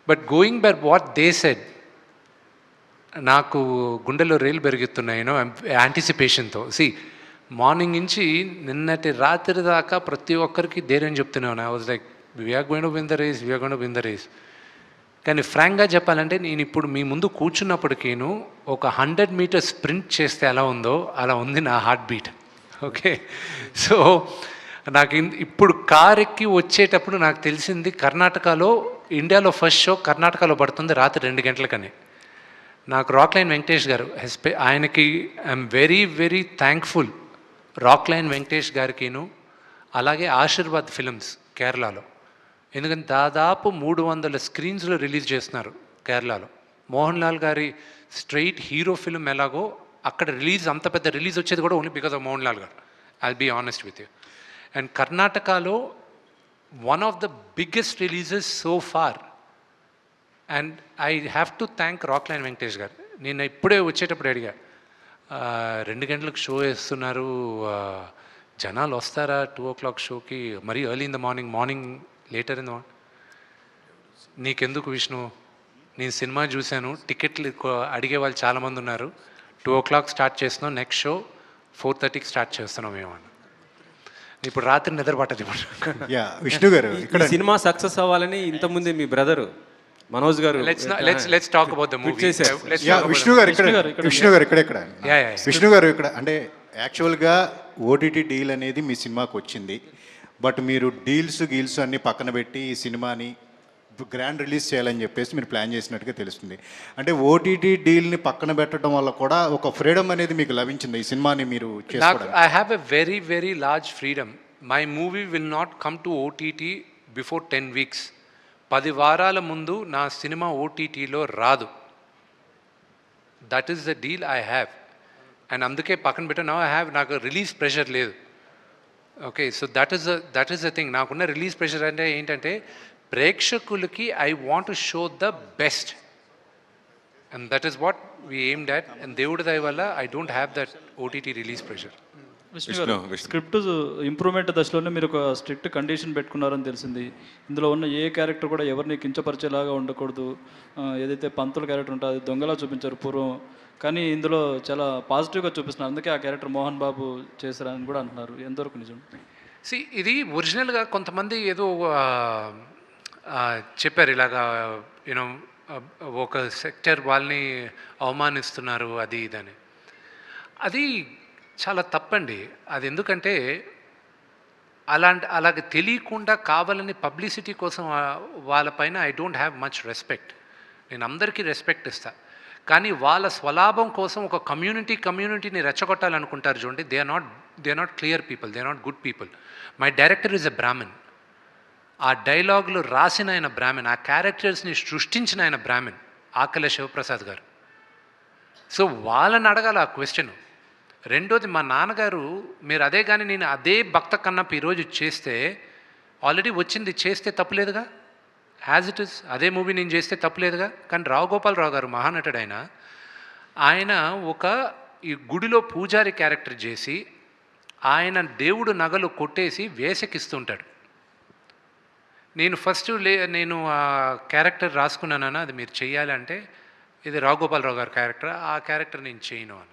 But going by what they said, నాకు గుండెలో రేలు పెరుగుతున్నాయినో యాంటిసిపేషన్తో. Morning నుంచి నిన్నటి రాత్రి దాకా ప్రతి ఒక్కరికి ధైర్యం చెప్తున్నాను. I was like, we're going to win the race, we're going to win the race. కానీ ఫ్రాంక్గా చెప్పాలంటే, నేను ఇప్పుడు మీ ముందు కూర్చున్నప్పటికీను ఒక 100 మీటర్స్ స్ప్రింట్ చేస్తే ఎలా ఉందో అలా ఉంది నా హార్ట్ బీట్. ఓకే, సో నాకు ఇప్పుడు కార్ ఎక్కి వచ్చేటప్పుడు నాకు తెలిసింది, కర్ణాటకలో ఇండియాలో ఫస్ట్ షో కర్ణాటకలో పడుతుంది రాత్రి 2 గంటలకని. నాకు రాక్లైన్ వెంకటేష్ గారు, ఆయనకి I'm very very thankful. Rockline Venkatesh గారికిను, అలాగే ఆశీర్వాద్ ఫిల్మ్స్ కేరళలో. ఎందుకంటే దాదాపు 300 స్క్రీన్స్లో రిలీజ్ చేస్తున్నారు కేరళలో. మోహన్ లాల్ గారి స్ట్రైట్ హీరో ఫిల్మ్ ఎలాగో అక్కడ రిలీజ్, అంత పెద్ద రిలీజ్ వచ్చేది కూడా only because of Mohan Lal గారు. I'll be honest with you. And కర్ణాటకలో one of the biggest releases so far. And I have to thank Rockline Venkatesh గారు. నేను ఇప్పుడే వచ్చేటప్పుడు అడిగా, 2 గంటలకు షో వేస్తున్నారు, జనాలు వస్తారా 2 o'clock షోకి, మరీ early in the morning later in the morning? నీకెందుకు విష్ణు, నేను సినిమా చూశాను, టికెట్లు అడిగే వాళ్ళు చాలామంది ఉన్నారు, 2 o'clock స్టార్ట్ చేస్తున్నాం, నెక్స్ట్ షో 4:30కి స్టార్ట్ చేస్తున్నాం ఏమన్నా. ఇప్పుడు రాత్రి నిద్ర పట్టదు. విష్ణు గారు, ఇక్కడ సినిమా సక్సెస్ అవ్వాలని ఇంతకుముందే మీ బ్రదరు మనోజ్ గారు, let's talk about the movie. Vishnu గారు ఇక్కడ అంటే యాక్చువల్గా ఓటీటీ డీల్ అనేది మీ సినిమాకి వచ్చింది. బట్ మీరు గీల్స్ అన్ని పక్కన పెట్టి ఈ సినిమాని గ్రాండ్ రిలీజ్ చేయాలని చెప్పేసి మీరు ప్లాన్ చేసినట్టుగా తెలుస్తుంది. అంటే ఓటీటీ డీల్ని పక్కన పెట్టడం వల్ల కూడా ఒక ఫ్రీడమ్ అనేది మీకు లభించింది ఈ సినిమాని మీరు చేసుకోవడానికి? I have a very very large freedom. My movie will not come to OTT before 10 weeks. 10 వారాల ముందు నా సినిమా ఓటీటీలో రాదు. That is the deal I have. And అందుకే పక్కన పెట్టా. నాకు రిలీజ్ ప్రెషర్ లేదు. Okay, so that is the thing. నాకున్న రిలీజ్ ప్రెషర్ అంటే ఏంటంటే, ప్రేక్షకులకి I want to show the best, and that is what we aimed at. And దేవుడి దయ వల్ల I don't have that OTT release pressure. Script improvement దశలోనే మీరు ఒక స్ట్రిక్ట్ కండిషన్ పెట్టుకున్నారని తెలిసింది. ఇందులో ఉన్న ఏ క్యారెక్టర్ కూడా ఎవరిని కించపరిచేలాగా ఉండకూడదు. ఏదైతే పంతుల క్యారెక్టర్ ఉంటుందో అది దొంగలా చూపించారు పూర్వం, కానీ ఇందులో చాలా పాజిటివ్గా చూపిస్తున్నారు. అందుకే ఆ క్యారెక్టర్ మోహన్ బాబు చేశారని కూడా అంటున్నారు. ఎంతవరకు నిజం? ఇది ఒరిజినల్గా కొంతమంది ఏదో చెప్పారు ఇలాగా, యూనో ఒక సెక్టర్ వాళ్ళని అవమానిస్తున్నారు అది ఇదని. అది చాలా తప్పండి. అది ఎందుకంటే అలాగే తెలియకుండా కావాలని పబ్లిసిటీ కోసం వాళ్ళపైన I don't have much respect. నేను అందరికీ రెస్పెక్ట్ ఇస్తా, కానీ వాళ్ళ స్వలాభం కోసం ఒక కమ్యూనిటీని రెచ్చగొట్టాలనుకుంటారు చూడండి. They are not clear people, they are not good people. My director is a Brahmin. ఆ డైలాగులు రాసిన ఆయన బ్రాహ్మణ్, ఆ క్యారెక్టర్స్ని సృష్టించిన ఆయన బ్రాహ్మణ్, ఆకల శివప్రసాద్ గారు. సో వాళ్ళని అడగాలి ఆ క్వశ్చన్. రెండోది, మా నాన్నగారు, మీరు అదే కానీ నేను అదే భక్త కన్నప్ప ఈరోజు చేస్తే, ఆల్రెడీ వచ్చింది చేస్తే తప్పులేదుగా. యాజ్ ఇట్ ఇస్ అదే మూవీ నేను చేస్తే తప్పులేదుగా. కానీ రావు గోపాలరావు గారు మహానటుడు, ఆయన ఒక ఈ గుడిలో పూజారి క్యారెక్టర్ చేసి ఆయన దేవుడు నగలు కొట్టేసి వేసకిస్తుంటాడు. నేను నేను ఆ క్యారెక్టర్ రాసుకున్నానన్నా, అది మీరు చెయ్యాలంటే ఇది రావు గోపాలరావు గారి క్యారెక్టర్, ఆ క్యారెక్టర్ నేను చేయను అన్న.